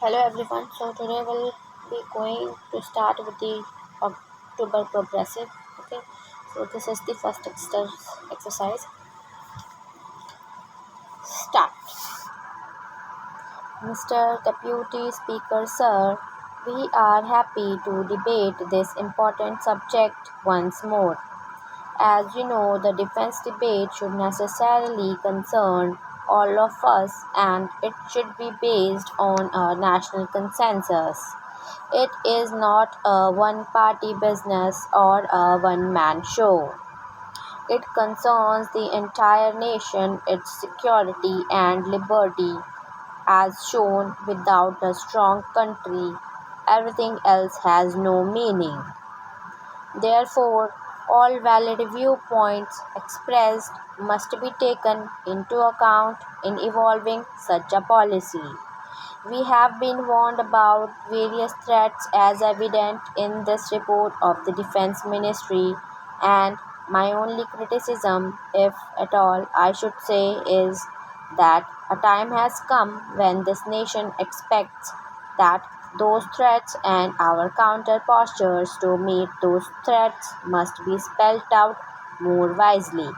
Hello everyone. So today we'll be going to start with the October progressive. Okay. So this is the first exercise. Start. Mr. Deputy Speaker, sir, we are happy to debate this important subject once more. As you know, the defense debate should necessarily concern all of us and it should be based on a national consensus. It is not a one party business or a one man show. It concerns the entire nation, its security and liberty. As shown, without a strong country, everything else has no meaning. Therefore, all valid viewpoints expressed must be taken into account in evolving such a policy. We have been warned about various threats as evident in this report of the Defense Ministry, and my only criticism, if at all I should say, is that a time has come when this nation expects that those threats and our counter postures to meet those threats must be spelled out more wisely.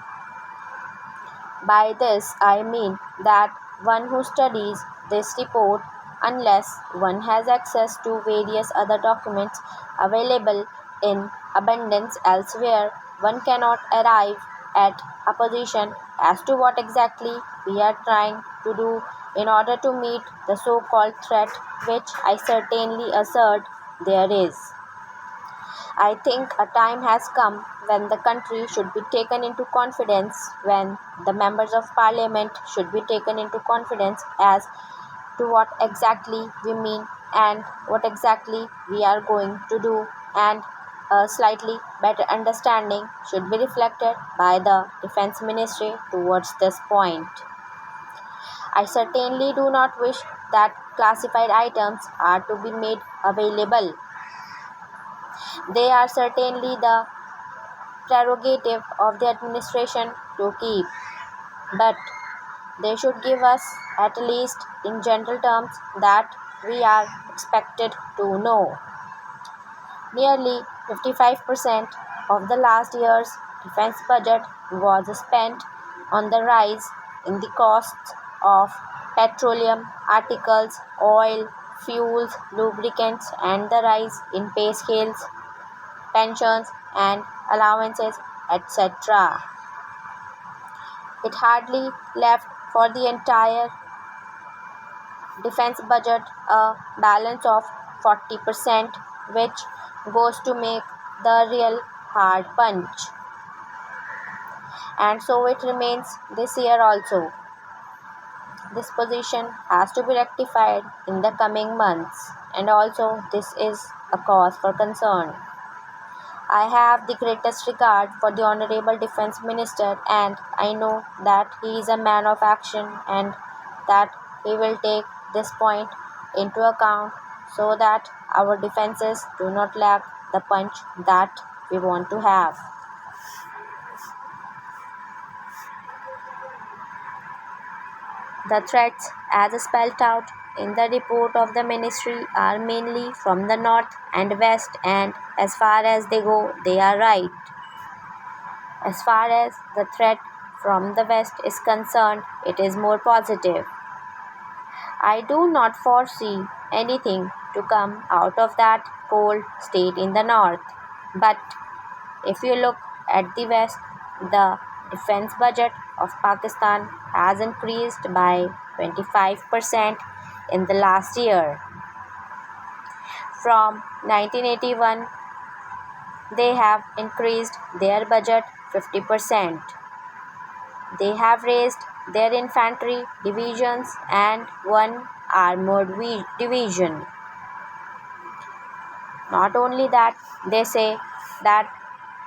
By this I mean that one who studies this report, unless one has access to various other documents available in abundance elsewhere, one cannot arrive at a position as to what exactly we are trying to do in order to meet the so-called threat which I certainly assert there is. I think a time has come when the country should be taken into confidence, when the members of parliament should be taken into confidence as to what exactly we mean and what exactly we are going to do, and a slightly better understanding should be reflected by the defense ministry towards this point. I certainly do not wish that classified items are to be made available. They are certainly the prerogative of the administration to keep, but they should give us, at least in general terms, that we are expected to know. Nearly 55% of the last year's defense budget was spent on the rise in the costs of petroleum articles, oil, fuels, lubricants, and the rise in pay scales, pensions, and allowances, etc. It hardly left for the entire defense budget a balance of 40%, which goes to make the real hard punch. And so it remains this year also. This position has to be rectified in the coming months, and also this is a cause for concern. I have the greatest regard for the Honorable Defense Minister, and I know that he is a man of action and that he will take this point into account so that our defenses do not lack the punch that we want to have. The threats, as spelled out in the report of the ministry, are mainly from the north and west, and as far as they go, they are right. As far as the threat from the west is concerned, it is more positive. I do not foresee anything to come out of that cold state in the north. But if you look at the west, the defense budget of Pakistan has increased by 25% in the last year. From 1981, they have increased their budget 50%. They have raised their infantry divisions and one armored division. Not only that, they say that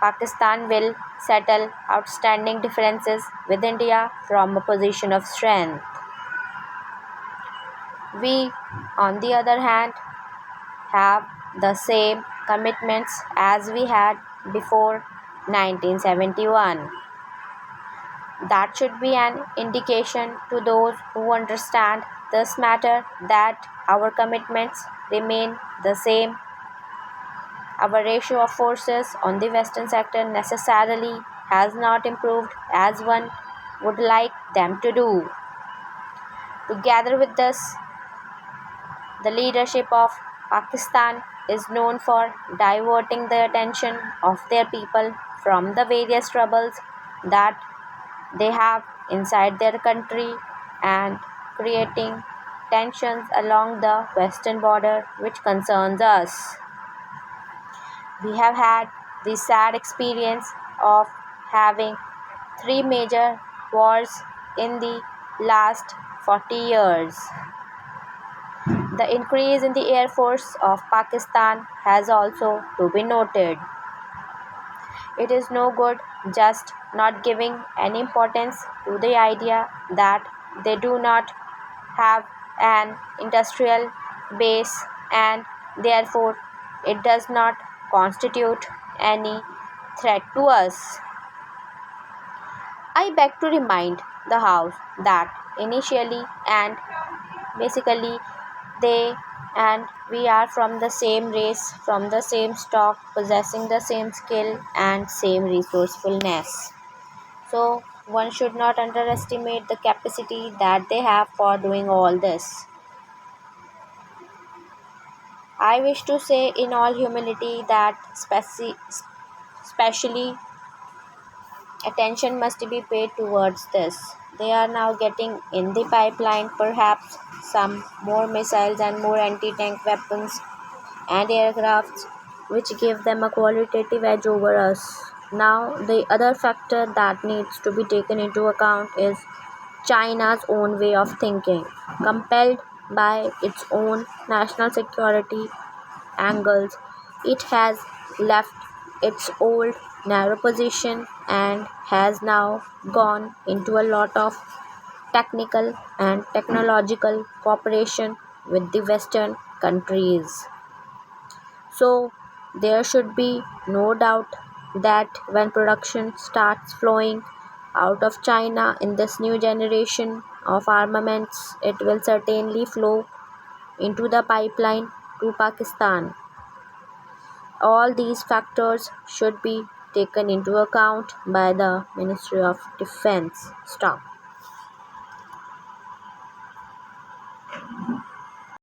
Pakistan will settle outstanding differences with India from a position of strength. We, on the other hand, have the same commitments as we had before 1971. That should be an indication to those who understand this matter that our commitments remain the same. Our ratio of forces on the Western sector necessarily has not improved as one would like them to do. Together with this, the leadership of Pakistan is known for diverting the attention of their people from the various troubles that they have inside their country and creating tensions along the western border, which concerns us. We have had the sad experience of having three major wars in the last 40 years. The increase in the Air Force of Pakistan has also to be noted. It is no good just not giving any importance to the idea that they do not have an industrial base and therefore it does not constitute any threat to us. I beg to remind the House that initially and basically they and we are from the same race, from the same stock, possessing the same skill and same resourcefulness. So one should not underestimate the capacity that they have for doing all this. I wish to say in all humility that specially attention must be paid towards this. They are now getting in the pipeline perhaps some more missiles and more anti-tank weapons and aircrafts which give them a qualitative edge over us. Now, the other factor that needs to be taken into account is China's own way of thinking. Compelled by its own national security angles, it has left its old narrow position and has now gone into a lot of technical and technological cooperation with the Western countries. So, there should be no doubt that when production starts flowing out of China in this new generation of armaments, it will certainly flow into the pipeline to Pakistan. All these factors should be taken into account by the Ministry of Defense staff.